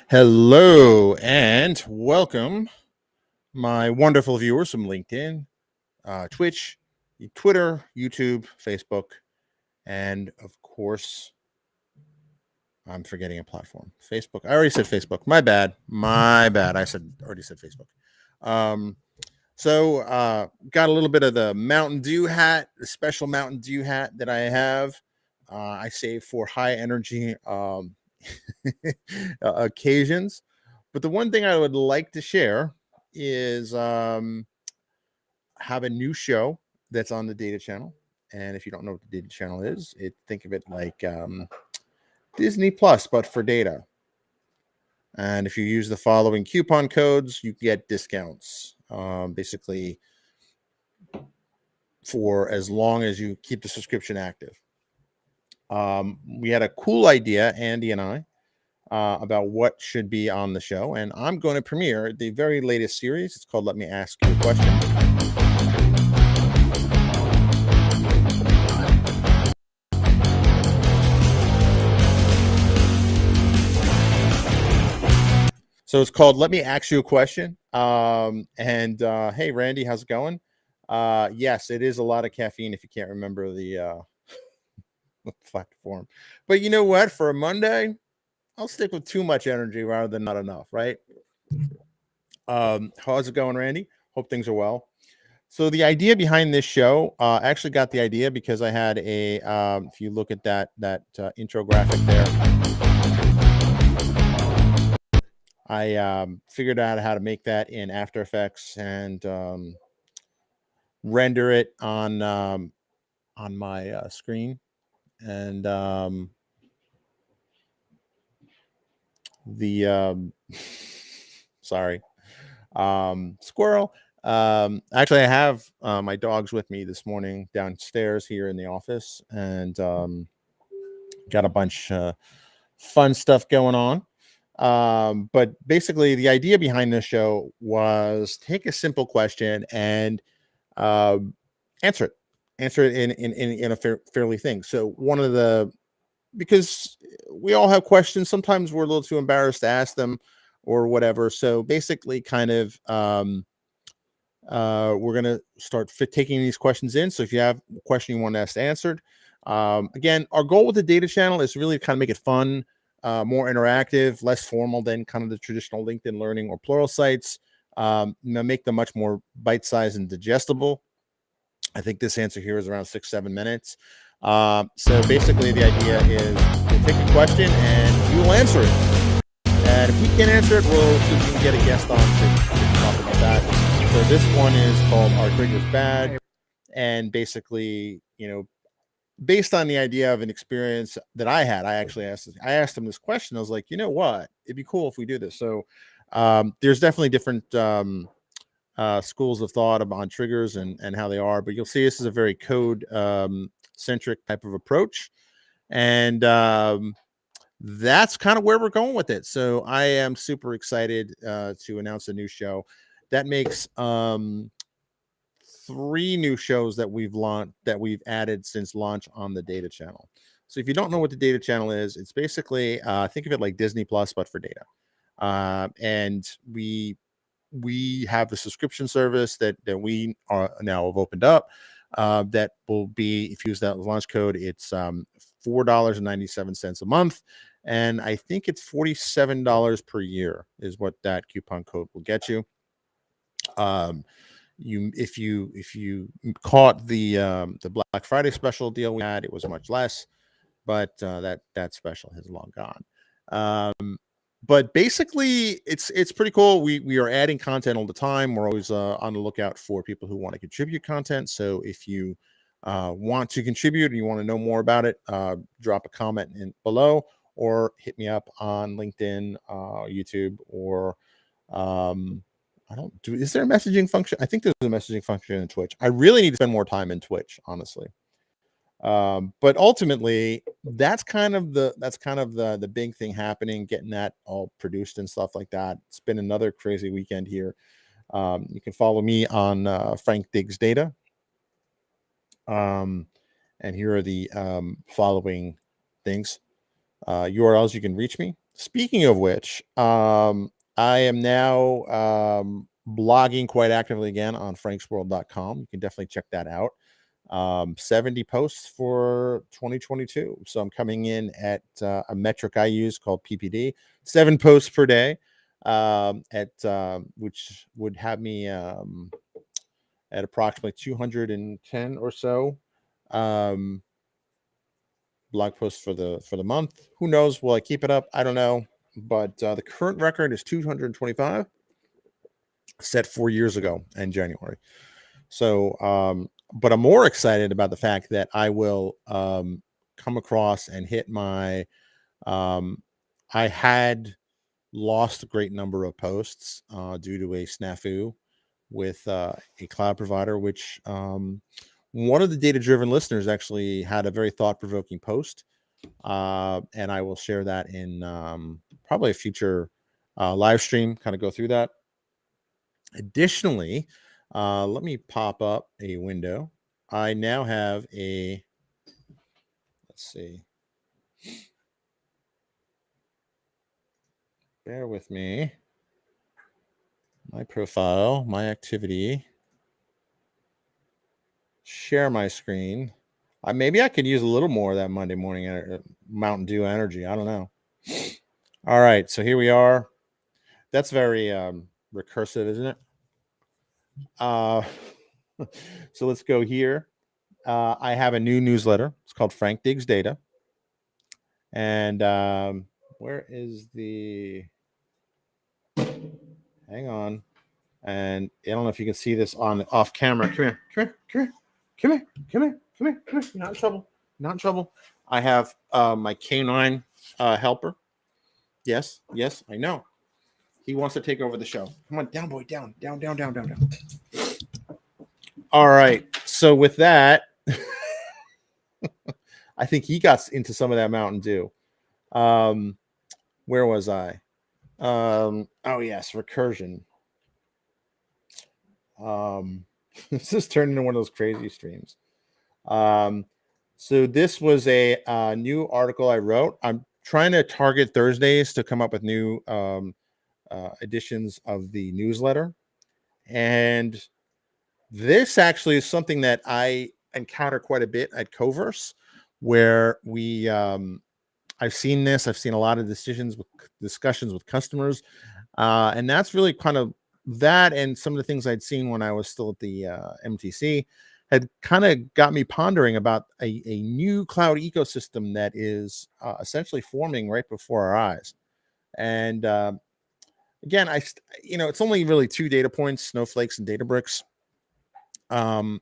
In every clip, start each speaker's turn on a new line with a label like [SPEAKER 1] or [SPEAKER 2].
[SPEAKER 1] Hello and welcome, my wonderful viewers from LinkedIn, Twitch, Twitter, YouTube, Facebook, and of course, I'm forgetting a platform. Facebook. I already said Facebook. My bad. My bad. Already said Facebook. Um, got a little bit of the Mountain Dew hat, the special Mountain Dew hat that I have. I save for high energy occasions. But the one thing I would like to share is have a new show that's on the Data Channel. And if you don't know what the Data Channel is, think of it like Disney Plus, but for data. And if you use the following coupon codes, you get discounts. Basically, for as long as you keep the subscription active. We had a cool idea, Andy and I, about what should be on the show. And I'm going to premiere the very latest series. It's called Let Me Ask You a Question. So it's called Let Me Ask You a Question. Hey, Randy, how's it going? Yes, it is a lot of caffeine if you can't remember the platform. But you know what? For a Monday, I'll stick with too much energy rather than not enough, right? How's it going, Randy? Hope things are well. So the idea behind this show, I actually got the idea because I had if you look at that intro graphic there, I figured out how to make that in After Effects and render it on my screen. And sorry, squirrel. Actually, I have my dogs with me this morning downstairs here in the office, and got a bunch fun stuff going on. But basically, the idea behind this show was take a simple question and answer it. Answer it in a fairly thing. So one of the because we all have questions. Sometimes we're a little too embarrassed to ask them or whatever. So basically, kind of we're going to start taking these questions in. So if you have a question you want to ask answered, again, our goal with the Data Channel is really to kind of make it fun, more interactive, less formal than kind of the traditional LinkedIn Learning or Plural sites. Make them much more bite-sized and digestible. I think this answer here is around 6-7 minutes. So basically, the idea is we'll take a question and you will answer it. And if we can't answer it, we'll see if we can get a guest on to talk about that. So this one is called Are Triggers Bad? And basically, based on the idea of an experience that I had, I asked him this question. I was like, you know what? It'd be cool if we do this. So there's definitely different schools of thought on triggers and how they are, but you'll see this is a very code centric type of approach. And that's kind of where we're going with it. So I am super excited to announce a new show that makes 3 new shows that we've added since launch on the Data Channel. So if you don't know what the Data Channel is, it's basically think of it like Disney Plus but for data. And we have a subscription service that we are now have opened up. That will be, if you use that launch code, it's $4.97 a month, and I think it's $47 per year is what that coupon code will get you. If you caught the Black Friday special deal we had, it was much less, but that special has long gone. But basically, it's pretty cool. We are adding content all the time. We're always on the lookout for people who want to contribute content. So if you want to contribute and you want to know more about it, drop a comment in below or hit me up on LinkedIn, YouTube, or is there a messaging function? I think there's a messaging function in Twitch. I really need to spend more time in Twitch, honestly. But ultimately, that's kind of the big thing happening, getting that all produced and stuff like that. It's been another crazy weekend here. You can follow me on Frank Diggs Data. And here are the following things. URLs you can reach me. Speaking of which, I am now blogging quite actively again on franksworld.com. You can definitely check that out. 70 posts for 2022. So I'm coming in at a metric I use called PPD, 7 posts per day, which would have me at approximately 210 or so blog posts for the month. Who knows? Will I keep it up? I don't know. But the current record is 225, set 4 years ago in January. So, but I'm more excited about the fact that I will come across and hit my. I had lost a great number of posts due to a snafu with a cloud provider, which one of the data-driven listeners actually had a very thought-provoking post, and I will share that in probably a future live stream. Kind of go through that. Additionally, let me pop up a window. I now have a, let's see, bear with me. My profile, my activity, share my screen. Maybe I could use a little more of that Monday morning Mountain Dew energy. I don't know. All right, so here we are. That's very recursive, isn't it? So let's go here. I have a new newsletter. It's called Frank Digs Data. And where is the, hang on. And I don't know if you can see this on off camera. Come here, come here, come here, come here, come here, come here, come here. You're not in trouble. Not in trouble. I have my canine helper. Yes, yes, I know. He wants to take over the show. Come on, down, boy, down, down, down, down, down, down. All right. So with that, I think he got into some of that Mountain Dew. Where was I? Oh yes, recursion. This has turned into one of those crazy streams. So this was a new article I wrote. I'm trying to target Thursdays to come up with new editions of the newsletter, and this actually is something that I encounter quite a bit at Coverse, where we I've seen this. I've seen a lot of discussions with customers, and that's really kind of that. And some of the things I'd seen when I was still at the MTC had kind of got me pondering about a new cloud ecosystem that is essentially forming right before our eyes. And again, it's only really 2 data points: Snowflakes and Databricks. 2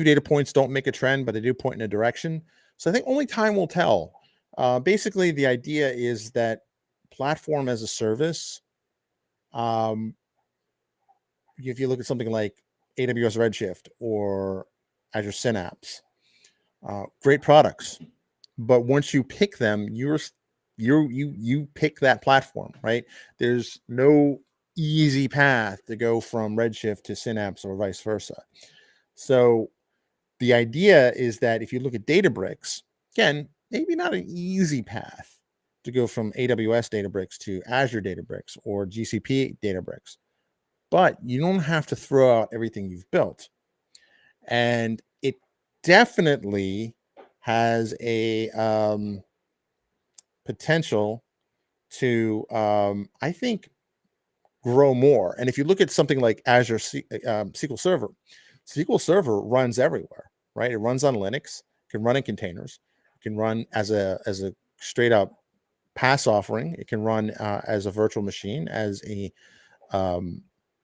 [SPEAKER 1] data points don't make a trend, but they do point in a direction. So I think only time will tell. Basically, the idea is that platform as a service, if you look at something like AWS Redshift or Azure Synapse, great products, but once you pick them, you pick that platform, right? There's no easy path to go from Redshift to Synapse or vice versa. So the idea is that if you look at Databricks, again, maybe not an easy path to go from AWS Databricks to Azure Databricks or GCP Databricks, but you don't have to throw out everything you've built. And it definitely has a potential to, I think, grow more. And if you look at something like Azure SQL Server, SQL Server runs everywhere, right? It runs on Linux, can run in containers, it can run as a straight up PaaS offering. It can run as a virtual machine, as a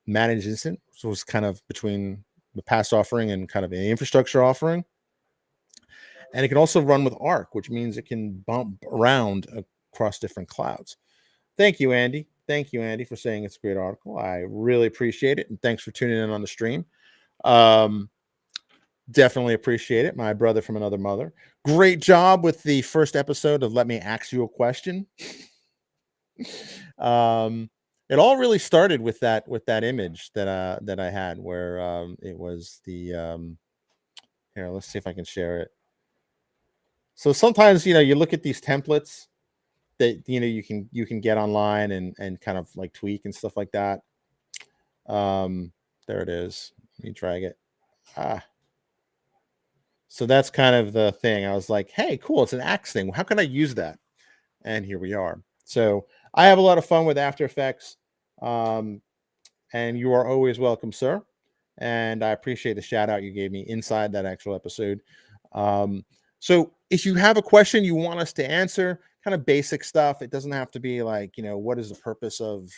[SPEAKER 1] managed instance. So it's kind of between the PaaS offering and kind of an infrastructure offering. And it can also run with Arc, which means it can bump around across different clouds. Thank you, Andy. Thank you, Andy, for saying it's a great article. I really appreciate it. And thanks for tuning in on the stream. Definitely appreciate it. My brother from another mother. Great job with the first episode of Let Me Ask You a Question. It all really started with that image that I had where it was the here, let's see if I can share it. So sometimes, you look at these templates, that you can get online and kind of like tweak and stuff like that. There it is. Let me drag it. Ah, so that's kind of the thing. I was like, hey, cool, it's an axe thing. How can I use that? And here we are. So I have a lot of fun with After Effects. Um, and you are always welcome, sir. And I appreciate the shout out you gave me inside that actual episode. Um, so if you have a question you want us to answer, kind of basic stuff, it doesn't have to be like, what is the purpose of,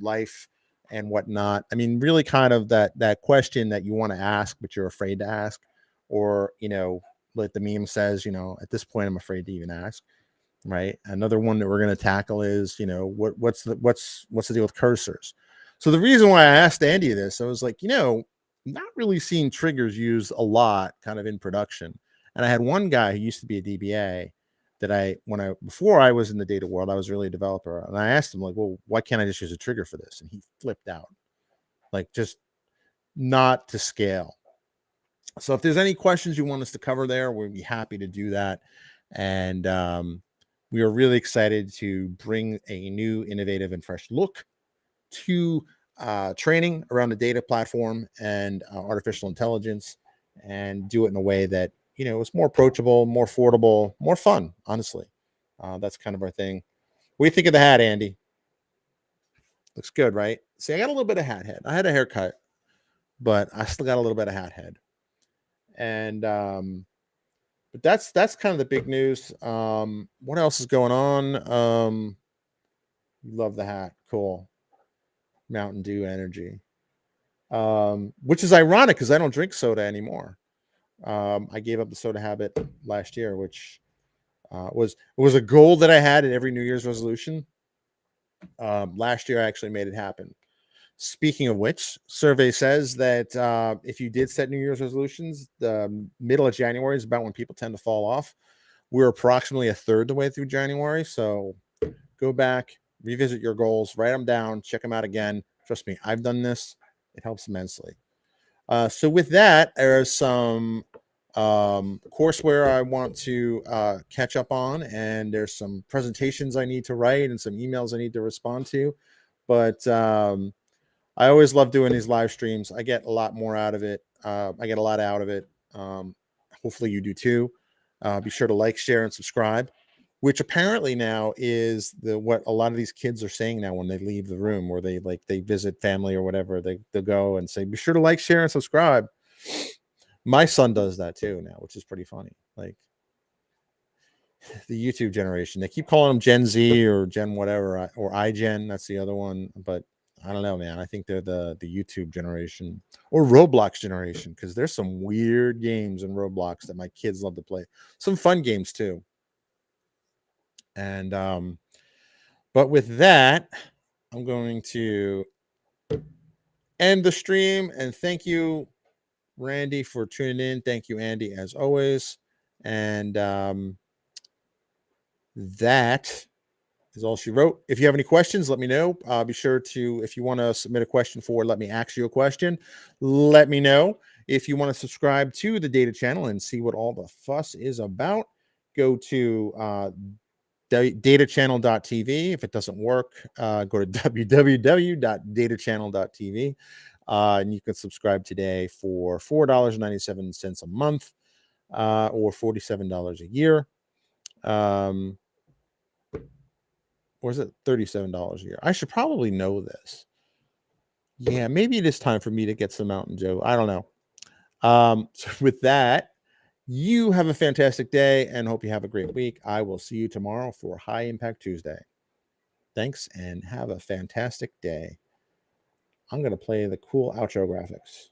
[SPEAKER 1] life and whatnot. I mean, really kind of that question that you want to ask, but you're afraid to ask, or, like the meme says, at this point, I'm afraid to even ask. Right. Another one that we're going to tackle is, what's the deal with cursors? So the reason why I asked Andy this, I was like, not really seeing triggers used a lot kind of in production. And I had one guy who used to be a DBA that before I was in the data world, I was really a developer. And I asked him like, well, why can't I just use a trigger for this? And he flipped out, like just not to scale. So if there's any questions you want us to cover there, we'd be happy to do that. And we are really excited to bring a new, innovative, and fresh look to training around the data platform and artificial intelligence, and do it in a way that is more approachable, more affordable, more fun. Honestly, that's kind of our thing. What do you think of the hat, Andy? Looks good, right? See, I got a little bit of hat head. I had a haircut, but I still got a little bit of hat head. And but that's kind of the big news. What else is going on? Love the hat. Cool. Mountain Dew energy. Which is ironic because I don't drink soda anymore. I gave up the soda habit last year, which was a goal that I had in every New Year's resolution. Last year I actually made it happen. Speaking of which, survey says that if you did set New Year's resolutions, the middle of January is about when people tend to fall off. We're approximately a third the way through January. So go back, revisit your goals, write them down, check them out again. Trust me, I've done this. It helps immensely. So with that, there's some courseware I want to catch up on, and there's some presentations I need to write and some emails I need to respond to. But I always love doing these live streams. I get a lot more out of it. I get a lot out of it. Hopefully you do too. Be sure to like, share, and subscribe, which apparently now is what a lot of these kids are saying now when they leave the room, or they visit family or whatever. They'll go and say, be sure to like, share, and subscribe. My son does that too now, which is pretty funny. Like the YouTube generation, they keep calling them Gen Z or Gen whatever, or iGen. That's the other one, but I don't know, man. I think they're the YouTube generation or Roblox generation, because there's some weird games in Roblox that my kids love to play. Some fun games too. And but with that, I'm going to end the stream, and thank you, Randy, for tuning in. Thank you, Andy, as always. And that is all she wrote. If you have any questions, let me know. Be sure to, if you want to submit a question let me ask you a question, let me know. If you want to subscribe to the Data Channel and see what all the fuss is about, go to datachannel.tv. If it doesn't work, go to www.datachannel.tv. And you can subscribe today for $4.97 a month, or $47 a year. Or is it $37 a year? I should probably know this. Yeah, maybe it is time for me to get some Mountain Dew. I don't know. So with that, you have a fantastic day and hope you have a great week. I will see you tomorrow for High Impact Tuesday. Thanks and have a fantastic day. I'm going to play the cool outro graphics.